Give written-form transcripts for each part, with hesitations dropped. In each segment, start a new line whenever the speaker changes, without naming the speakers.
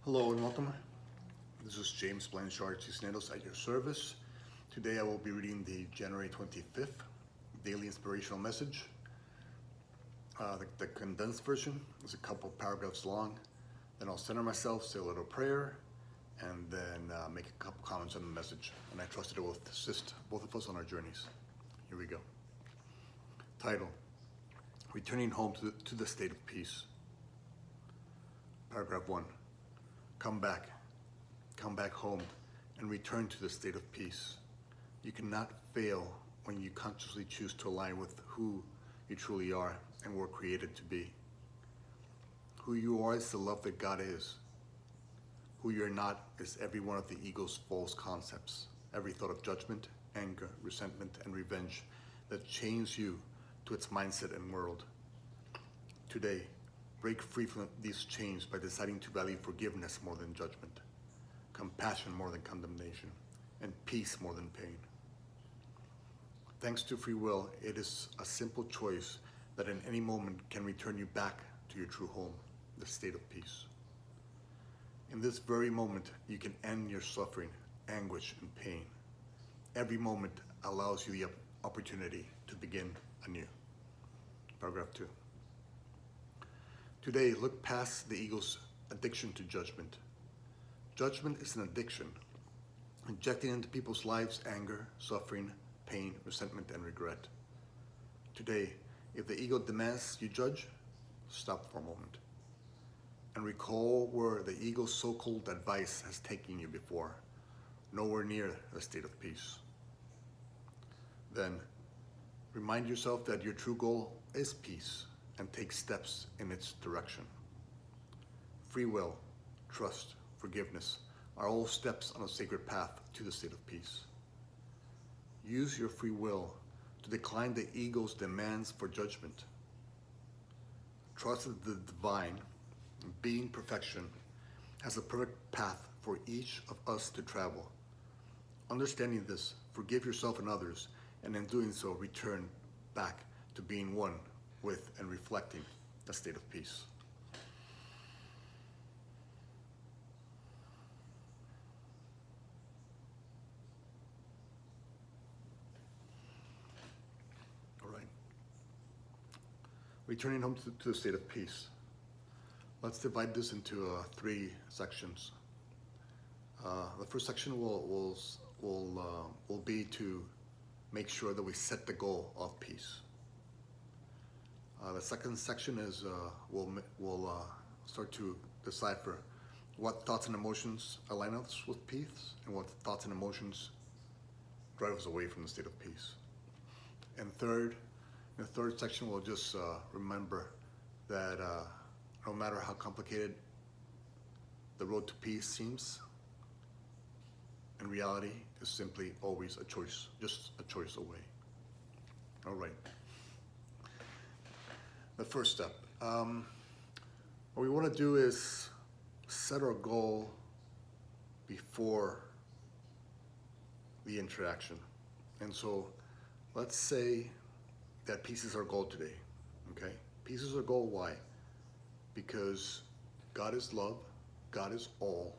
Hello and welcome. This is James Blanchard Cisneros at your service. Today I will be reading the January 25th Daily Inspirational Message. The condensed version is a couple paragraphs long. Then I'll center myself, say a little prayer, and then make a couple comments on the message. And I trust it will assist both of us on our journeys. Here we go. Title: Returning Home to the State of Peace. Paragraph 1. Come back home, and return to the state of peace. You cannot fail when you consciously choose to align with who you truly are and were created to be. Who you are is the love that God is. Who you're not is every one of the ego's false concepts, every thought of judgment, anger, resentment, and revenge that chains you to its mindset and world. Today, break free from these chains by deciding to value forgiveness more than judgment, compassion more than condemnation, and peace more than pain. Thanks to free will, it is a simple choice that in any moment can return you back to your true home, the state of peace. In this very moment, you can end your suffering, anguish, and pain. Every moment allows you the opportunity to begin anew. Paragraph 2. Today, look past the ego's addiction to judgment. Judgment is an addiction, injecting into people's lives anger, suffering, pain, resentment, and regret. Today, if the ego demands you judge, stop for a moment and recall where the ego's so-called advice has taken you before, nowhere near the state of peace. Then, remind yourself that your true goal is peace and take steps in its direction. Free will, trust, forgiveness are all steps on a sacred path to the state of peace. Use your free will to decline the ego's demands for judgment. Trust that the divine, being perfection, has a perfect path for each of us to travel. Understanding this, forgive yourself and others, and in doing so, return back to being one with and reflecting a state of peace. All right. Returning home to the state of peace. Let's divide this into 3 sections. The first section will be to make sure that we set the goal of peace. The second section is we'll start to decipher what thoughts and emotions align us with peace and what thoughts and emotions drive us away from the state of peace. And in the third section, we'll just remember that no matter how complicated the road to peace seems, in reality, is simply always a choice, just a choice away. All right. The first step. What we want to do is set our goal before the interaction. And so let's say that peace is our goal today. Okay? Peace is our goal. Why? Because God is love, God is all,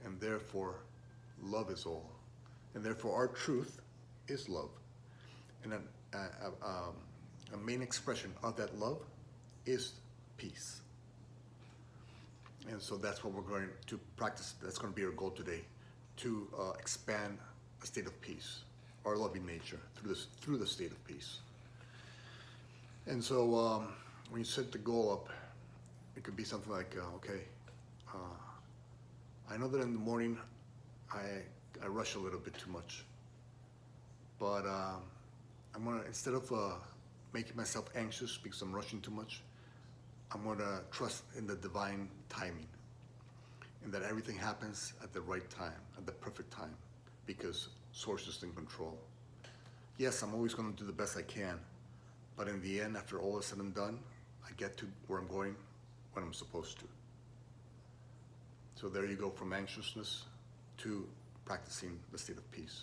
and therefore love is all. And therefore our truth is love. And a main expression of that love is peace. And so that's what we're going to practice. That's going to be our goal today, to expand a state of peace, our loving nature through the state of peace. And so when you set the goal up, it could be something like, I know that in the morning I rush a little bit too much, but I'm gonna, instead of making myself anxious because I'm rushing too much, I'm gonna trust in the divine timing and that everything happens at the right time, at the perfect time, because Source is in control. Yes, I'm always gonna do the best I can, but in the end, after all is said and done, I get to where I'm going when I'm supposed to. So there you go, from anxiousness to practicing the state of peace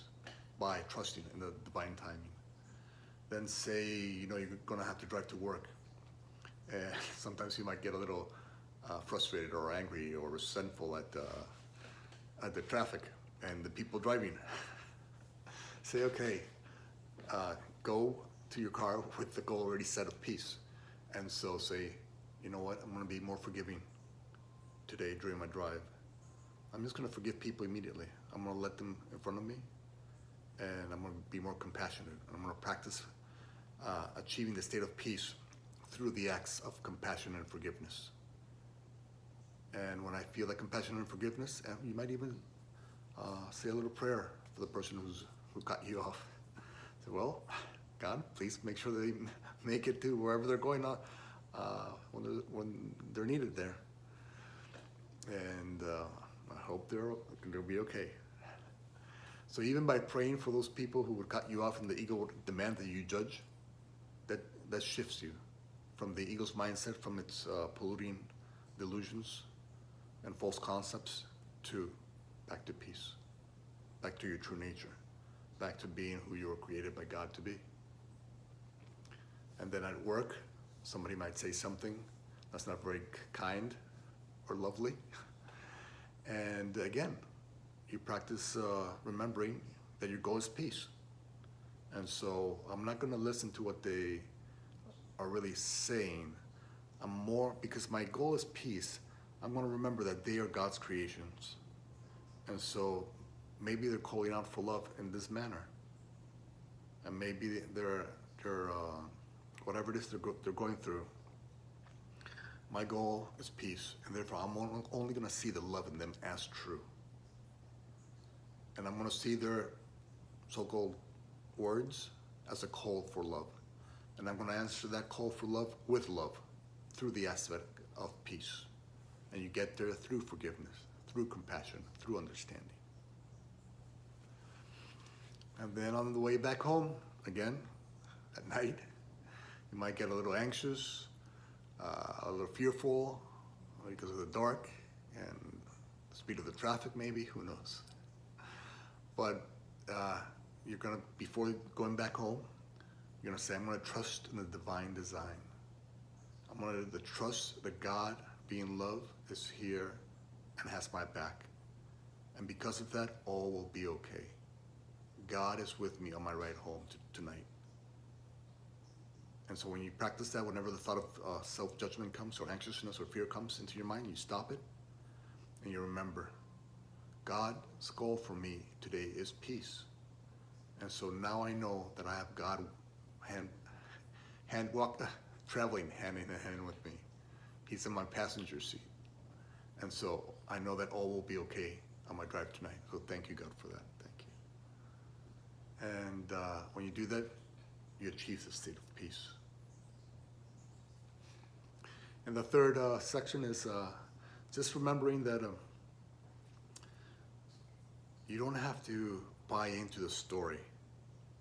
by trusting in the divine timing. Then say, you're gonna have to drive to work. Sometimes you might get a little frustrated or angry or resentful at the traffic and the people driving. Say, okay, go to your car with the goal already set of peace. And so say, you know what, I'm going to be more forgiving today during my drive. I'm just going to forgive people immediately. I'm going to let them in front of me, and I'm going to be more compassionate. I'm going to practice achieving the state of peace through the acts of compassion and forgiveness. And when I feel that compassion and forgiveness, you might even say a little prayer for the person who cut you off. Say, well, God, please make sure they make it to wherever they're going when they're needed there. And I hope they'll be okay. So even by praying for those people who would cut you off and the ego would demand that you judge, that shifts you from the ego's mindset, from its polluting delusions and false concepts, to back to peace, back to your true nature, back to being who you were created by God to be. And then at work, somebody might say something that's not very kind or lovely. And again, you practice remembering that your goal is peace. And so I'm not going to listen to what they are really saying. Because my goal is peace, I'm going to remember that they are God's creations. And so maybe they're calling out for love in this manner. And maybe they're whatever it is they're going through. My goal is peace, and therefore I'm only going to see the love in them as true. And I'm going to see their so-called words as a call for love. And I'm going to answer that call for love with love through the aspect of peace. And you get there through forgiveness, through compassion, through understanding. And then on the way back home, again, at night, you might get a little anxious, a little fearful because of the dark and the speed of the traffic maybe, who knows. But you're going to, before going back home, you're going to say, I'm going to trust in the divine design. I'm going to trust that God, being love, is here and has my back. And because of that, all will be okay. God is with me on my ride home tonight. And so when you practice that, whenever the thought of self-judgment comes, or anxiousness or fear comes into your mind, you stop it and you remember, God's goal for me today is peace. And so now I know that I have God traveling hand in hand with me. He's in my passenger seat. And so I know that all will be okay on my drive tonight. So thank you, God, for that. Thank you. And when you do that, you achieve the state of peace. And the third section is just remembering that you don't have to buy into the story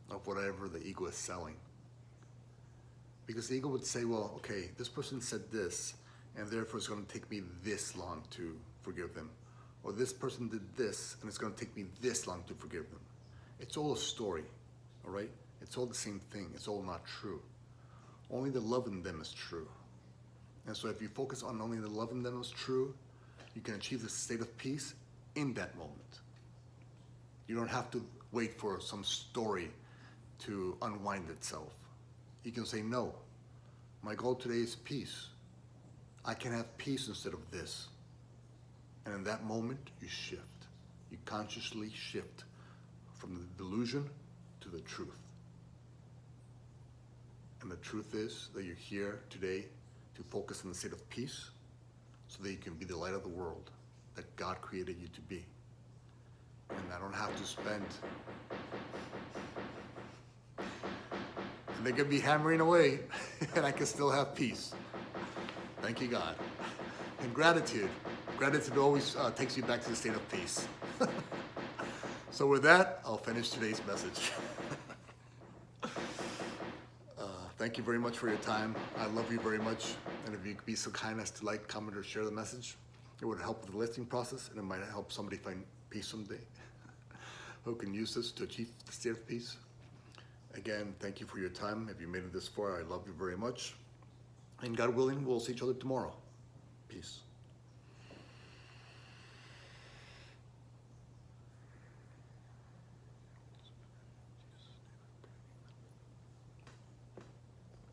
of whatever the ego is selling. Because the ego would say, well, okay, this person said this, and therefore it's going to take me this long to forgive them. Or this person did this, and it's going to take me this long to forgive them. It's all a story, all right? It's all the same thing. It's all not true. Only the love in them is true. And so if you focus on only the love in them is true, you can achieve the state of peace in that moment. You don't have to wait for some story to unwind itself. You can say, no, my goal today is peace. I can have peace instead of this. And in that moment, you shift. You consciously shift from the delusion to the truth. And the truth is that you're here today to focus on the state of peace so that you can be the light of the world that God created you to be. And I don't have to spend... And they could be hammering away and I can still have peace. Thank you, God. And gratitude. Gratitude always takes you back to the state of peace. So with that, I'll finish today's message. Thank you very much for your time. I love you very much. And if you could be so kind as to like, comment, or share the message, it would help with the listening process, and it might help somebody find peace someday who can use this to achieve the state of peace. Again, thank you for your time. If you made it this far, I love you very much. And God willing, we'll see each other tomorrow. Peace.